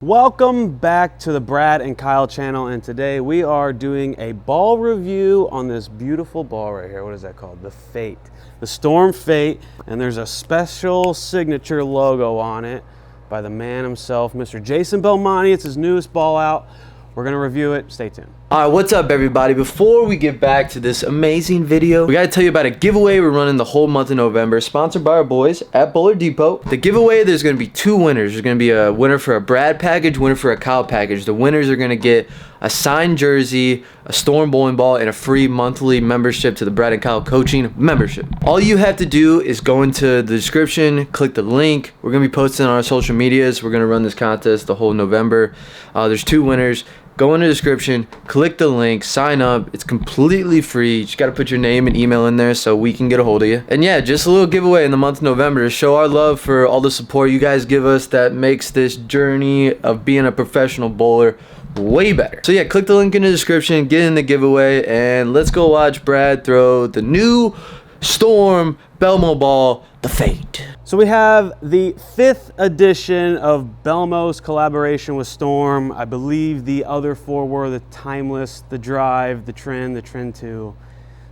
Welcome back to the Brad and Kyle channel, and today we are doing a ball review on this beautiful ball right here. What is that called? The Fate. The Storm Fate, and there's a special signature logo on it by the man himself, Mr. Jason Belmonte. It's his newest ball out. We're gonna review it. Stay tuned. All right, what's up everybody? Before we get back to this amazing video, we gotta tell you about a giveaway we're running the whole month of November, sponsored by our boys at Bowler Depot. The giveaway, there's gonna be two winners. There's gonna be a winner for a Brad package, winner for a Kyle package. The winners are gonna get a signed jersey, a Storm bowling ball, and a free monthly membership to the Brad and Kyle coaching membership. All you have to do is go into the description, click the link. We're gonna be posting on our social medias. We're gonna run this contest the whole November. There's two winners. Go in the description, click the link, sign up. It's completely free. You just gotta put your name and email in there so we can get a hold of you. And yeah, just a little giveaway in the month of November to show our love for all the support you guys give us that makes this journey of being a professional bowler way better. So yeah, click the link in the description, get in the giveaway, and let's go watch Brad throw the new Storm Belmo ball, the Fate. So we have the 5th edition of Belmo's collaboration with Storm. I believe the other four were the Timeless, the Drive, the Trend 2.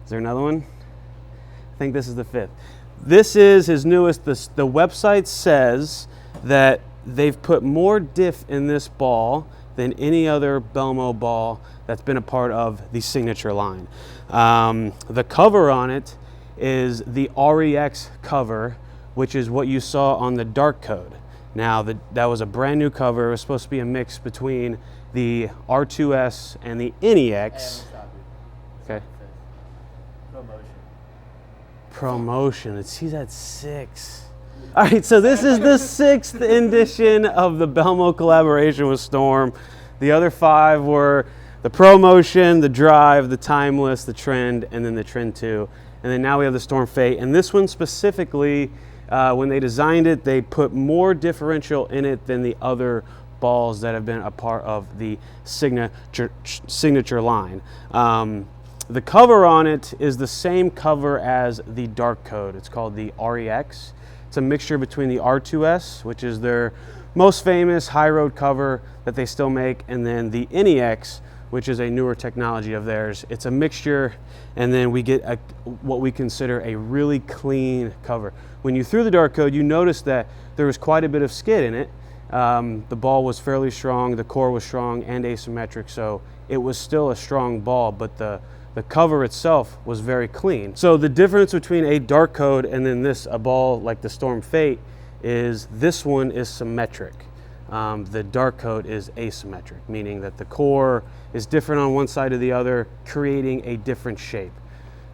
Is there another one? I think this is the 5th. This is his newest. The website says that they've put more diff in this ball than any other Belmo ball that's been a part of the signature line. The cover on it is the REX cover, which is what you saw on the dark code. Now that was a brand new cover. It was supposed to be a mix between the R2S and the NEX. Okay. Promotion. He's at 6. All right, so this is the 6th edition of the Belmo collaboration with Storm. The other 5 were the Promotion, the Drive, the Timeless, the Trend, and then the Trend 2. And then now we have the Storm Fate. And this one specifically, when they designed it, they put more differential in it than the other balls that have been a part of the signature line. The cover on it is the same cover as the dark code. It's called the REX. It's a mixture between the R2S, which is their most famous high road cover that they still make, and then the NEX, which is a newer technology of theirs. It's a mixture, and then we get what we consider a really clean cover. When you threw the dark code, you noticed that there was quite a bit of skid in it. The ball was fairly strong, the core was strong and asymmetric, so it was still a strong ball, but the cover itself was very clean. So the difference between a dark code and then a ball like the Storm Fate is this one is symmetric. The dark code is asymmetric, meaning that the core is different on one side or the other, creating a different shape.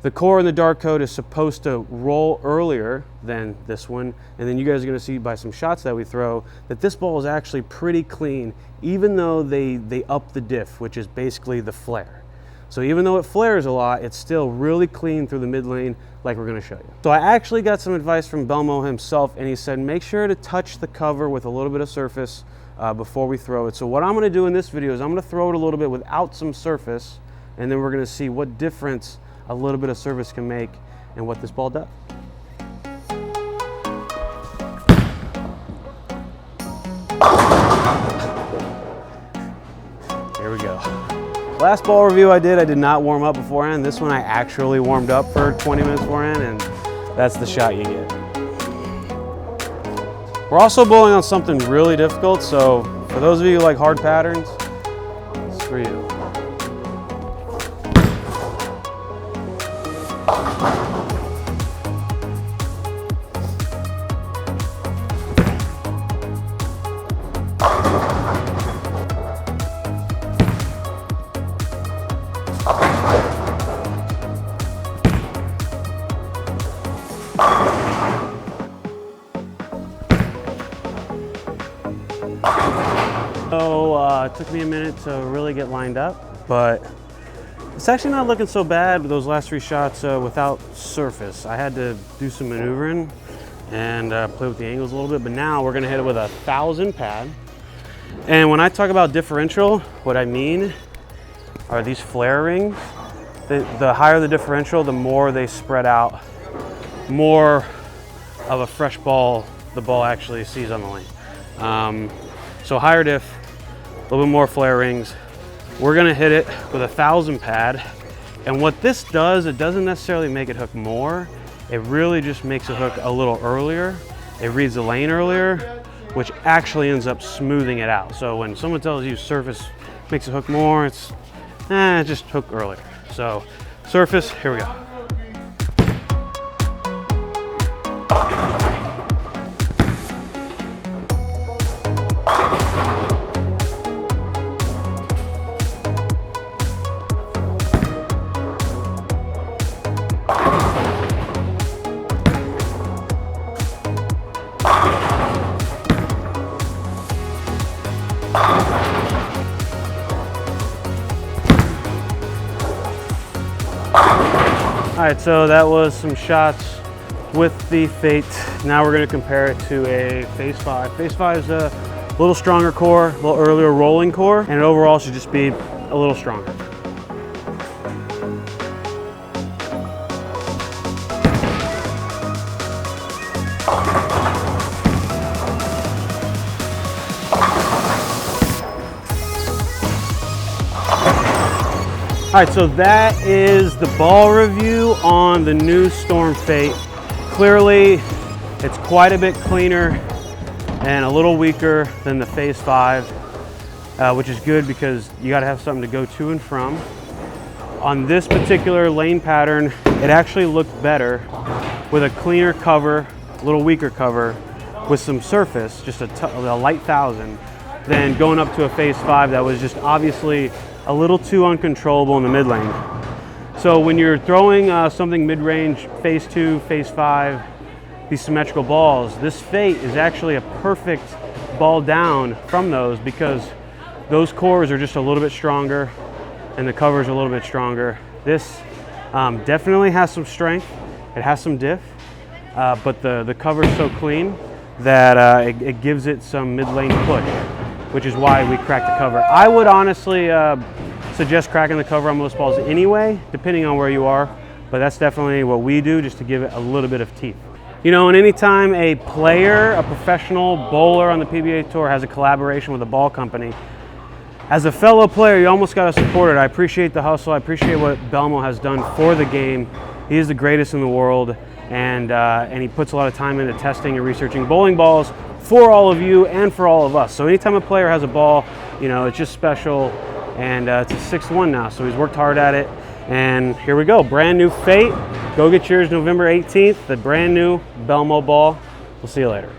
The core in the dark code is supposed to roll earlier than this one, and then you guys are going to see by some shots that we throw that this ball is actually pretty clean, even though they up the diff, which is basically the flare. So even though it flares a lot, it's still really clean through the mid lane, like we're going to show you. So I actually got some advice from Belmo himself, and he said make sure to touch the cover with a little bit of surface before we throw it. So what I'm going to do in this video is I'm going to throw it a little bit without some surface, and then we're going to see what difference a little bit of surface can make and what this ball does. Here we go. Last ball review I did not warm up beforehand. This one I actually warmed up for 20 minutes beforehand, and that's the shot you get. We're also bowling on something really difficult, so for those of you who like hard patterns, it's for you. So it took me a minute to really get lined up, but it's actually not looking so bad with those last 3 shots without surface. I had to do some maneuvering and play with the angles a little bit, but now we're gonna hit it with a 1000 pad. And when I talk about differential, what I mean are these flare rings. The higher the differential, the more they spread out, more of a fresh ball the ball actually sees on the lane. So higher diff, little bit more flare rings. We're gonna hit it with a 1000 pad. And what this does, it doesn't necessarily make it hook more. It really just makes it hook a little earlier. It reads the lane earlier, which actually ends up smoothing it out. So when someone tells you surface makes it hook more, it's just hook earlier. So surface, here we go. All right, so that was some shots with the Fate. Now we're gonna compare it to a Phase 5. Phase 5 is a little stronger core, a little earlier rolling core, and it overall should just be a little stronger. All right, so that is the ball review on the new Storm Fate. Clearly, it's quite a bit cleaner and a little weaker than the Phase 5, which is good because you gotta have something to go to and from. On this particular lane pattern, it actually looked better with a cleaner cover, a little weaker cover, with some surface, just a light 1000, than going up to a Phase 5 that was just obviously a little too uncontrollable in the mid lane. So when you're throwing something mid-range, Phase 2, Phase 5, these symmetrical balls, this Fate is actually a perfect ball down from those because those cores are just a little bit stronger and the covers are a little bit stronger. This definitely has some strength, it has some diff, but the cover's so clean that it gives it some mid-lane push, which is why we cracked the cover. I would honestly suggest cracking the cover on most balls anyway, depending on where you are, but that's definitely what we do just to give it a little bit of teeth. You know, and anytime a player, a professional bowler on the PBA Tour has a collaboration with a ball company, as a fellow player, you almost got to support it. I appreciate the hustle. I appreciate what Belmo has done for the game. He is the greatest in the world, and he puts a lot of time into testing and researching bowling balls for all of you and for all of us. So anytime a player has a ball, you know, it's just special, and it's a 6th one now, so he's worked hard at it. And here we go, brand new Fate. Go get yours November 18th, the brand new Belmo ball. We'll see you later.